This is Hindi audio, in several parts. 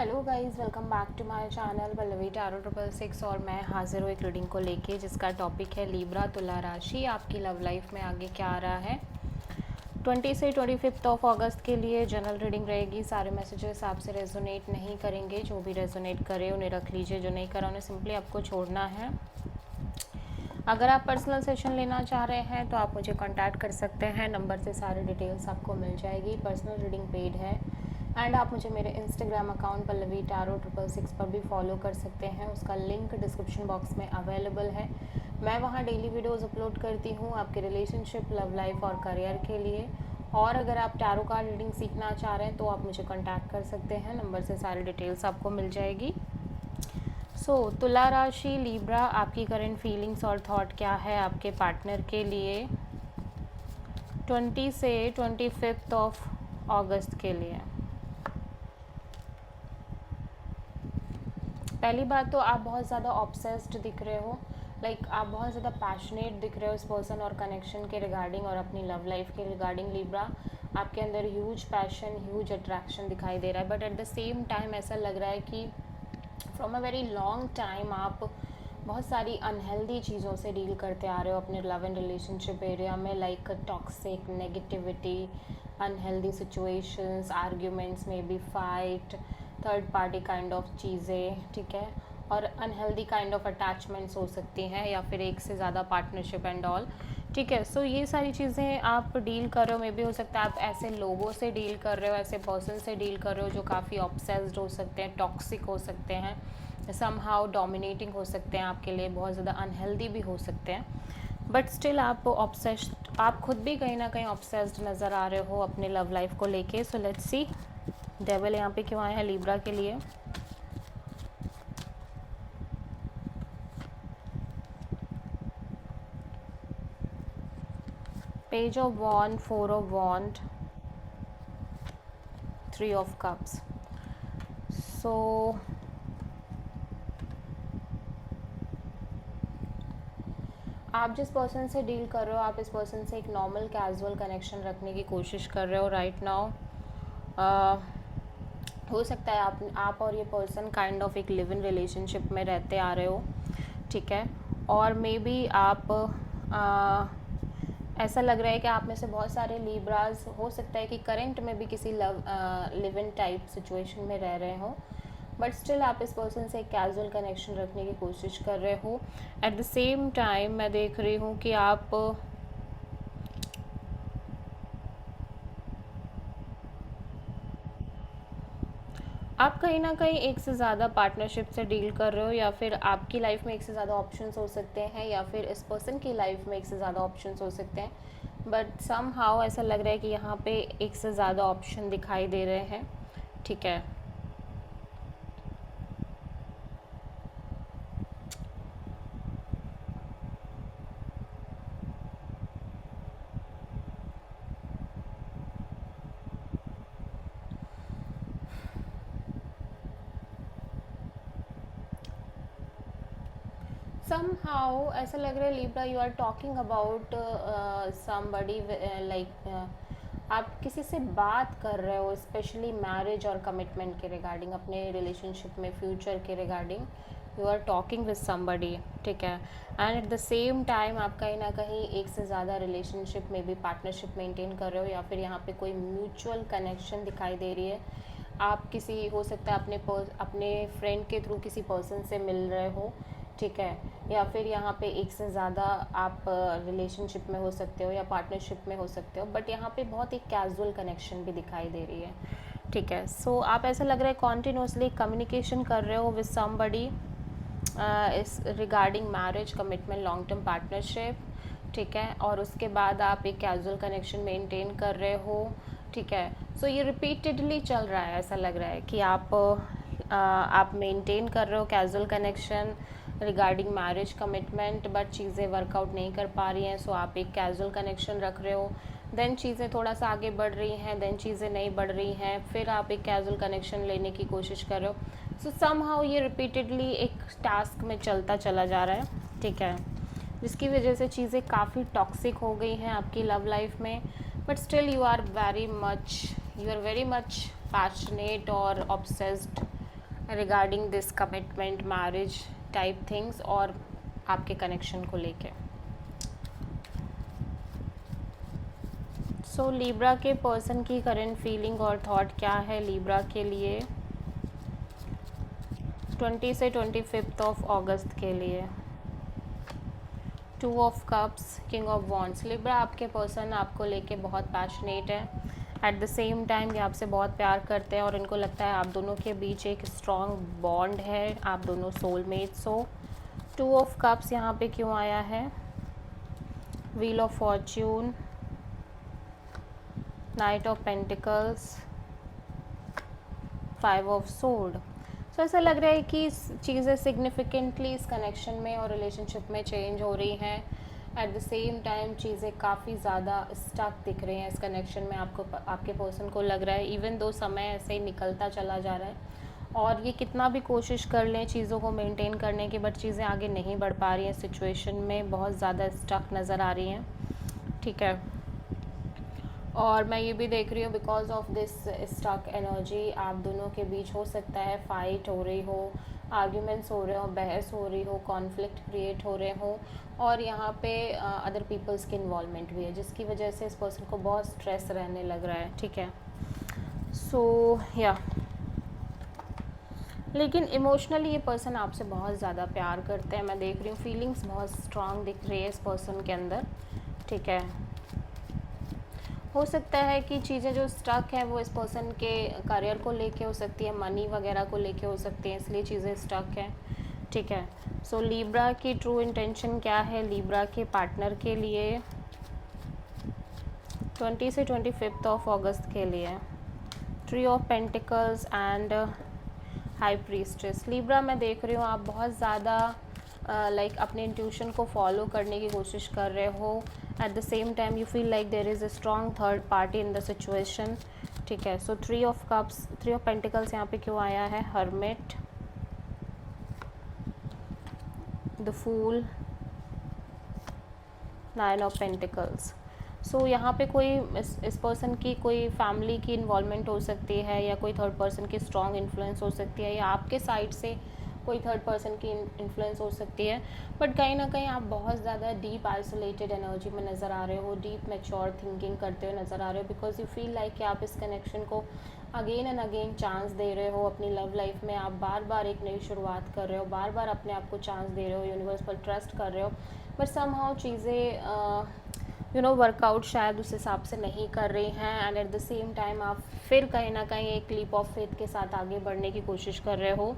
Hello guys, welcome back to my channel Pallavi tarot 666 और मैं हाजिर हूँ एक रीडिंग को लेके जिसका टॉपिक है लिब्रा तुला राशि। आपकी लव लाइफ में आगे क्या आ रहा है 20 से 25 ऑफ अगस्त के लिए जनरल रीडिंग रहेगी। सारे मैसेजेस आपसे रेजोनेट नहीं करेंगे, जो भी रेजोनेट करे उन्हें रख लीजिए, जो नहीं करा उन्हें सिंपली आपको छोड़ना है। अगर आप पर्सनल सेशन लेना चाह रहे हैं तो आप मुझे कांटेक्ट कर सकते हैं, नंबर से सारी डिटेल्स आपको मिल जाएगी। पर्सनल रीडिंग पेड है एंड आप मुझे मेरे इंस्टाग्राम अकाउंट पल्लवी टैरो 666 पर भी फॉलो कर सकते हैं, उसका लिंक डिस्क्रिप्शन बॉक्स में अवेलेबल है। मैं वहाँ डेली वीडियोज़ अपलोड करती हूँ आपके रिलेशनशिप, लव लाइफ और करियर के लिए। और अगर आप टैरो कार्ड रीडिंग सीखना चाह रहे हैं तो आप मुझे कॉन्टैक्ट कर सकते हैं, नंबर से सारी डिटेल्स आपको मिल जाएगी। तुला राशि लिब्रा, आपकी करंट फीलिंग्स और थॉट क्या है आपके पार्टनर के लिए 20 से 25 ऑफ अगस्त के लिए। पहली बात तो आप बहुत ज़्यादा ऑब्सेस्ड दिख रहे हो, आप बहुत ज़्यादा पैशनेट दिख रहे हो इस पर्सन और कनेक्शन के रिगार्डिंग और अपनी लव लाइफ के रिगार्डिंग। लिब्रा, आपके अंदर ह्यूज पैशन, ह्यूज अट्रैक्शन दिखाई दे रहा है, but at the same time ऐसा लग रहा है कि from a very long time आप बहुत सारी अनहेल्दी चीज़ों से डील करते आ रहे हो अपने लव एंड रिलेशनशिप एरिया में, like toxic negativity, unhealthy situations, arguments, may be fight, third party kind of चीज़ें, ठीक है, और अनहेल्दी काइंड ऑफ अटैचमेंट्स हो सकती हैं, या फिर एक से ज़्यादा पार्टनरशिप एंड ऑल, ठीक है। सो ये सारी चीज़ें आप डील कर रहे हो। मे बी हो सकता है आप ऐसे लोगों से डील कर रहे हो, ऐसे पर्सन से डील कर रहे हो जो काफ़ी ऑब्सेस्ड हो सकते हैं, टॉक्सिक हो सकते हैं, समहाउ डोमिनेटिंग हो सकते हैं, आपके लिए बहुत ज़्यादा अनहेल्दी भी हो सकते हैं, बट स्टिल आप खुद भी कहीं ना कहीं ऑब्सेस्ड नज़र आ रहे हो अपने लव लाइफ को लेके। सो लेट्स सी डेविल यहाँ पे क्यों आया है लिब्रा के लिए। Page of wand, 4 of wand, 3 of cups. So आप जिस पर्सन से डील कर रहे हो, आप इस पर्सन से एक नॉर्मल कैजुअल कनेक्शन रखने की कोशिश कर रहे हो राइट नाउ। हो सकता है आप और ये पर्सन काइंड ऑफ एक लिव इन रिलेशनशिप में रहते आ रहे हो, ठीक है, और मे बी आप ऐसा लग रहा है कि आप में से बहुत सारे लिब्राज हो सकता है कि करंट में भी किसी लिव इन टाइप सिचुएशन में रह रहे हो, बट स्टिल आप इस पर्सन से एक कैजुअल कनेक्शन रखने की कोशिश कर रहे हो। एट द सेम टाइम मैं देख रही हूँ कि आप कहीं ना कहीं एक से ज़्यादा पार्टनरशिप से डील कर रहे हो, या फिर आपकी लाइफ में एक से ज़्यादा ऑप्शंस हो सकते हैं, या फिर इस पर्सन की लाइफ में एक से ज़्यादा ऑप्शंस हो सकते हैं, बट सम हाउ ऐसा लग रहा है कि यहाँ पे एक से ज़्यादा ऑप्शन दिखाई दे रहे हैं, ठीक है। somehow ऐसा लग रहा है Libra you are talking about somebody आप किसी से बात कर रहे हो, स्पेशली मैरिज और कमिटमेंट के रिगार्डिंग, अपने रिलेशनशिप में फ्यूचर के regarding you are talking with somebody, ठीक है। And at the same time आप कहीं ना कहीं एक से ज़्यादा रिलेशनशिप में भी पार्टनरशिप मेंटेन कर रहे हो, या फिर यहाँ पे कोई म्यूचुअल कनेक्शन दिखाई दे रही है। आप किसी हो सकता है अपने फ्रेंड के थ्रू किसी पर्सन से मिल रहे हो, ठीक है, या फिर यहाँ पे एक से ज़्यादा आप रिलेशनशिप में हो सकते हो या पार्टनरशिप में हो सकते हो, बट यहाँ पे बहुत एक कैजुअल कनेक्शन भी दिखाई दे रही है, ठीक है। सो आप ऐसा लग रहा है कॉन्टिन्यूसली कम्युनिकेशन कर रहे हो विद समबडी इस regarding marriage, commitment, long term partnership, ठीक है, और उसके बाद आप एक कैजुअल कनेक्शन मेंटेन कर रहे हो, ठीक है। सो ये रिपीटेडली चल रहा है, ऐसा लग रहा है कि आप मेंटेन कर रहे हो casual connection regarding marriage, commitment, but चीज़ें वर्कआउट नहीं कर पा रही हैं। सो आप एक कैजुअल कनेक्शन रख रहे हो, देन चीज़ें थोड़ा सा आगे बढ़ रही हैं, देन चीज़ें नहीं बढ़ रही हैं, फिर आप एक कैजुअल कनेक्शन लेने की कोशिश कर रहे हो। सो समहाउ ये रिपीटेडली एक टास्क में चलता चला जा रहा है, ठीक है, जिसकी वजह से चीज़ें काफ़ी टॉक्सिक हो गई हैं आपकी लव लाइफ में, but still you are very much passionate और obsessed regarding this commitment, marriage type things और आपके कनेक्शन को लेके। सो लिब्रा के पर्सन की करंट फीलिंग और थॉट क्या है लिब्रा के लिए 20 से 25 ऑफ अगस्त के लिए। 2 of cups, king of wands. Libra आपके पर्सन आपको लेके बहुत पैशनेट है, एट द सेम टाइम ये आपसे बहुत प्यार करते हैं और इनको लगता है आप दोनों के बीच एक स्ट्रॉन्ग बॉन्ड है, आप दोनों सोलमेट्स हो। 2 ऑफ कप्स यहाँ पे क्यों आया है? Wheel of fortune, knight of pentacles, 5 of sword. So ऐसा लग रहा है कि चीज़ें सिग्निफिकेंटली इस कनेक्शन में और रिलेशनशिप में चेंज हो रही हैं। एट द सेम टाइम चीज़ें काफ़ी ज़्यादा स्टक दिख रही हैं इस कनेक्शन में। आपको आपके पर्सन को लग रहा है इवन दो समय ऐसे ही निकलता चला जा रहा है और ये कितना भी कोशिश कर लें चीज़ों को मेंटेन करने की, बट चीज़ें आगे नहीं बढ़ पा रही हैं। सिचुएशन में बहुत ज़्यादा स्टक नज़र आ रही हैं, ठीक है। और मैं ये भी देख रही हूँ because of this stuck energy आप दोनों के बीच हो सकता है फाइट हो रही हो, आर्ग्यूमेंट्स हो रहे हो, बहस हो रही हो, कॉन्फ्लिक्ट क्रिएट हो रहे हो और यहाँ पे अदर पीपल्स की इन्वॉल्वमेंट भी है जिसकी वजह से इस पर्सन को बहुत स्ट्रेस रहने लग रहा है, ठीक है। सो या लेकिन इमोशनली ये पर्सन आपसे बहुत ज़्यादा प्यार करते हैं, मैं देख रही हूँ फीलिंग्स बहुत स्ट्रांग दिख रही है इस पर्सन के अंदर, ठीक है। हो सकता है कि चीज़ें जो स्टक है वो इस पर्सन के करियर को लेके हो सकती है, मनी वगैरह को लेके हो सकती है, इसलिए चीज़ें स्टक हैं, ठीक है। सो लिब्रा की ट्रू इंटेंशन क्या है लिब्रा के पार्टनर के लिए 20 से 25 ऑफ अगस्त के लिए? 3 of pentacles and high prestress. Libra मैं देख रही हूँ आप बहुत ज़्यादा लाइक अपने इंट्यूशन को फॉलो करने की कोशिश कर रहे हो, at the same time you feel like there is a strong third party in the situation, ठीक है। So 3 of cups, 3 of pentacles यहाँ पे क्यों आया है? Hermit, the fool, 9 of pentacles. So यहाँ पे कोई इस पर्सन की कोई फैमिली की इन्वॉल्वमेंट हो सकती है या कोई थर्ड पर्सन की स्ट्रॉन्ग इन्फ्लुएंस हो सकती है या आपके साइड से कोई थर्ड पर्सन की इन्फ्लुएंस हो सकती है, बट कहीं ना कहीं आप बहुत ज़्यादा डीप आइसोलेटेड एनर्जी में नज़र आ रहे हो, डीप मैच्योर थिंकिंग करते हुए नज़र आ रहे हो बिकॉज यू फील लाइक कि आप इस कनेक्शन को अगेन एंड अगेन चांस दे रहे हो अपनी लव लाइफ में। आप बार बार एक नई शुरुआत कर रहे हो, बार बार अपने आप को चांस दे रहे हो, यूनिवर्स पर ट्रस्ट कर रहे हो, बट समहाउ चीज़ें वर्कआउट शायद उस हिसाब से नहीं कर रही हैं and at the same time आप फिर कहीं ना कहीं एक लीप ऑफ फेथ के साथ आगे बढ़ने की कोशिश कर रहे हो,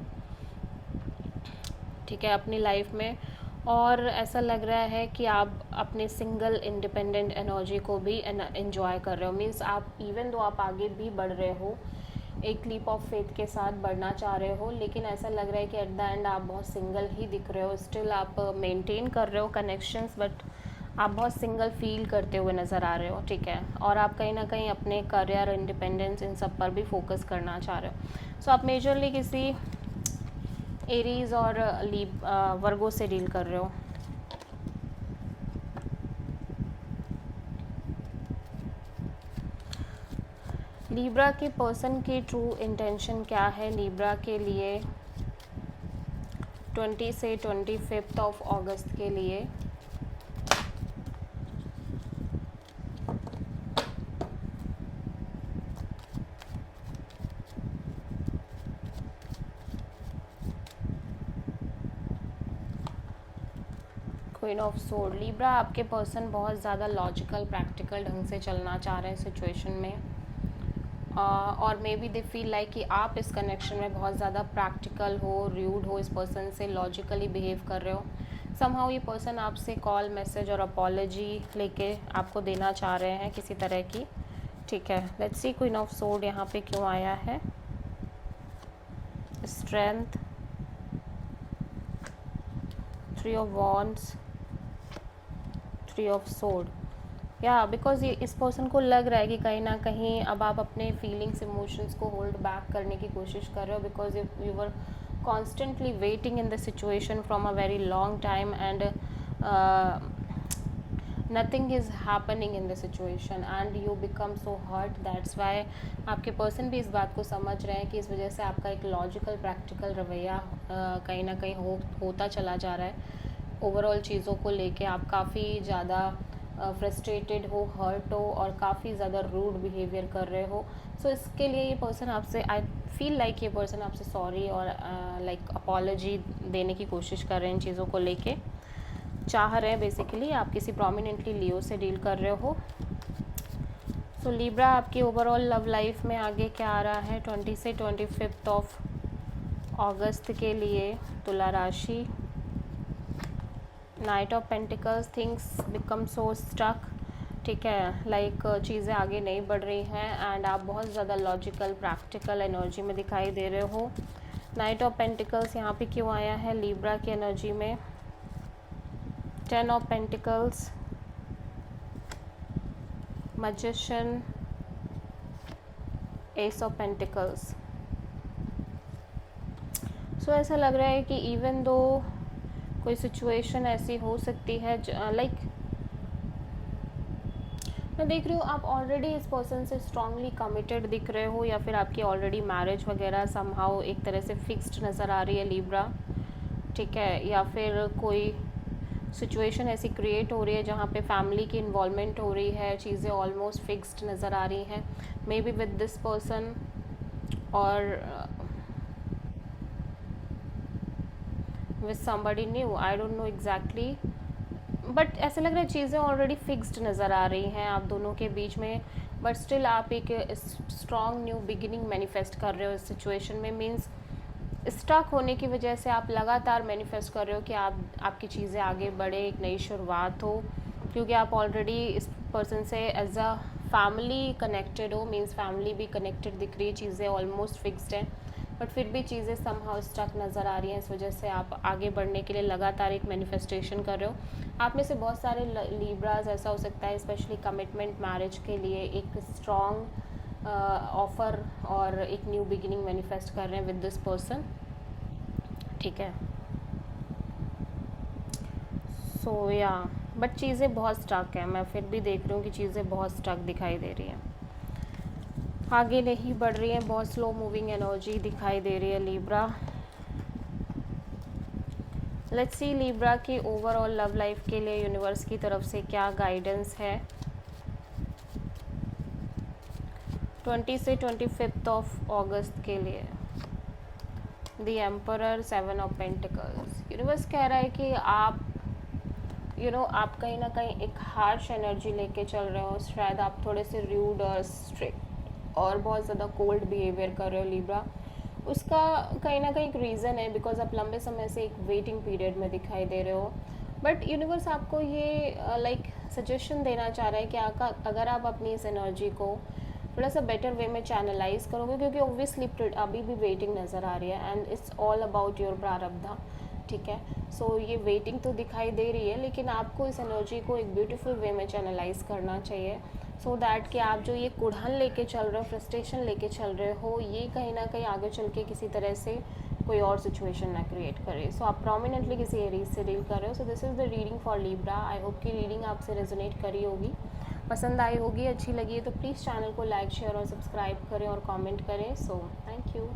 ठीक है, अपनी लाइफ में। और ऐसा लग रहा है कि आप अपने सिंगल इंडिपेंडेंट एनर्जी को भी एंजॉय कर रहे हो, मीन्स आप इवन दो आप आगे भी बढ़ रहे हो, एक लीप ऑफ फेथ के साथ बढ़ना चाह रहे हो, लेकिन ऐसा लग रहा है कि एट द एंड आप बहुत सिंगल ही दिख रहे हो। स्टिल आप मेंटेन कर रहे हो कनेक्शंस, बट आप बहुत सिंगल फील करते हुए नज़र आ रहे हो, ठीक है। और आप कहीं ना कहीं अपने करियर, इंडिपेंडेंस, इन सब पर भी फोकस करना चाह रहे हो। सो आप मेजरली किसी एरीज और वर्गो से डील कर रहे हो। लिब्रा के पर्सन की ट्रू इंटेंशन क्या है लिब्रा के लिए 20 से 25 ऑफ अगस्त के लिए? Queen of sword. लिब्रा आपके पर्सन बहुत ज़्यादा लॉजिकल, प्रैक्टिकल ढंग से चलना चाह रहे हैं सिचुएशन में और may be they feel like कि आप इस कनेक्शन में बहुत ज़्यादा प्रैक्टिकल हो, र्यूड हो, इस पर्सन से लॉजिकली बिहेव कर रहे हो। समहाउ ये पर्सन आपसे कॉल, मैसेज और अपॉलॉजी लेके आपको देना चाह रहे हैं किसी तरह की, ठीक है। Let's see queen of sword यहाँ पे क्यों आया है? Strength, 3 of wands, 3 of sword. या बिकॉज ये इस पर्सन को लग रहा है कि कहीं ना कहीं अब आप अपने फीलिंग्स, इमोशंस को होल्ड बैक करने की कोशिश कर रहे हो because you were constantly waiting in the situation from a very long time and nothing is happening in the situation and you become so hurt. That's why आपके पर्सन भी इस बात को समझ रहे हैं कि इस वजह से आपका एक लॉजिकल प्रैक्टिकल रवैया कहीं ना कहीं होता चला जा रहा है। ओवरऑल चीज़ों को लेके आप काफ़ी ज़्यादा फ्रस्ट्रेटेड हो, हर्ट हो और काफ़ी ज़्यादा रूड बिहेवियर कर रहे हो। सो इसके लिए ये पर्सन आपसे, आई फील लाइक ये पर्सन आपसे सॉरी और लाइक अपॉलॉजी देने की कोशिश कर रहे हैं, इन चीज़ों को लेके चाह रहे हैं। बेसिकली आप किसी प्रोमिनेंटली लियो से डील कर रहे हो। सो लिब्रा, आपकी ओवरऑल लव लाइफ में आगे क्या आ रहा है 20 से 25 ऑफ अगस्त के लिए? तुला राशि, knight of pentacles, things become so stuck. ठीक है, लाइक चीज़ें आगे नहीं बढ़ रही हैं एंड आप बहुत ज़्यादा लॉजिकल प्रैक्टिकल एनर्जी में दिखाई दे रहे हो। नाइट ऑफ पेंटिकल्स यहाँ पे क्यों आया है लिब्रा की एनर्जी में? 10 of pentacles, magician, ace of pentacles. So ऐसा लग रहा है कि इवन दो कोई सिचुएशन ऐसी हो सकती है लाइक मैं देख रही हूँ आप ऑलरेडी इस पर्सन से स्ट्रांगली कमिटेड दिख रहे हो, या फिर आपकी ऑलरेडी मैरिज वगैरह समहाउ एक तरह से फिक्स्ड नज़र आ रही है लिब्रा। ठीक है, या फिर कोई सिचुएशन ऐसी क्रिएट हो रही है जहाँ पे फैमिली की इन्वॉल्वमेंट हो रही है, चीज़ें ऑलमोस्ट फिक्स्ड नज़र आ रही हैं maybe with this person और with somebody new, I don't know exactly, but ऐसा लग रहा है चीज़ें ऑलरेडी फिक्स्ड नज़र आ रही हैं आप दोनों के बीच में। बट स्टिल आप एक स्ट्रॉन्ग न्यू बिगिनिंग मैनिफेस्ट कर रहे हो इस सिचुएशन में। मीन्स स्टक होने की वजह से आप लगातार मैनिफेस्ट कर रहे हो कि आपकी चीज़ें आगे बढ़े, एक नई शुरुआत हो, क्योंकि आप ऑलरेडी इस पर्सन से एज अ फैमिली कनेक्टेड हो। मीन्स फैमिली भी कनेक्टेड दिख रही है, चीज़ें ऑलमोस्ट फिक्स्ड हैं, बट फिर भी चीज़ें समहाउ स्टक नज़र आ रही हैं। इस वजह से आप आगे बढ़ने के लिए लगातार एक मैनिफेस्टेशन कर रहे हो। आप में से बहुत सारे लिब्राज ऐसा हो सकता है स्पेशली कमिटमेंट मैरिज के लिए एक स्ट्रॉन्ग ऑफ़र और एक न्यू बिगिनिंग मैनिफेस्ट कर रहे हैं विद दिस पर्सन। ठीक है, सो या बट चीज़ें बहुत स्टक हैं। मैं फिर भी देख रही हूँ कि चीज़ें बहुत स्टक दिखाई दे रही हैं, आगे नहीं बढ़ रही हैं, बहुत स्लो मूविंग एनर्जी दिखाई दे रही है लिब्रा। लेट्स सी लिब्रा की ओवरऑल लव लाइफ के लिए यूनिवर्स की तरफ से क्या गाइडेंस है 20 से 25 ऑफ अगस्त के लिए? The emperor, 7 of pentacles. Universe कह रहा है कि आप आप कहीं ना कहीं एक हार्श एनर्जी लेके चल रहे हो। शायद आप थोड़े से रूड और स्ट्रिक्ट और बहुत ज़्यादा कोल्ड बिहेवियर कर रहे हो लिब्रा। उसका कहीं ना कहीं एक रीज़न है बिकॉज आप लंबे समय से एक वेटिंग पीरियड में दिखाई दे रहे हो। बट यूनिवर्स आपको ये लाइक सजेशन देना चाह रहा है कि अगर आप अपनी इस एनर्जी को थोड़ा सा बेटर वे में चैनलाइज करोगे, क्योंकि ऑब्वियसली अभी भी वेटिंग नज़र आ रही है and it's all about your prarabdha. ठीक है, सो ये वेटिंग तो दिखाई दे रही है, लेकिन आपको इस एनर्जी को एक ब्यूटीफुल वे में चैनलाइज करना चाहिए सो दैट कि आप जो ये कुढ़न लेके चल रहे हो, फ्रस्ट्रेशन लेके चल रहे हो, ये कहीं ना कहीं आगे चल के किसी तरह से कोई और सिचुएशन ना क्रिएट करे। सो आप प्रोमिनेंटली किसी एरीज से डील कर रहे हो। So this is the reading for Libra. I hope कि रीडिंग आपसे रेजोनेट करी होगी, पसंद आई होगी, अच्छी लगी है तो प्लीज़ चैनल को लाइक, शेयर और सब्सक्राइब करें और कमेंट करें। So thank you.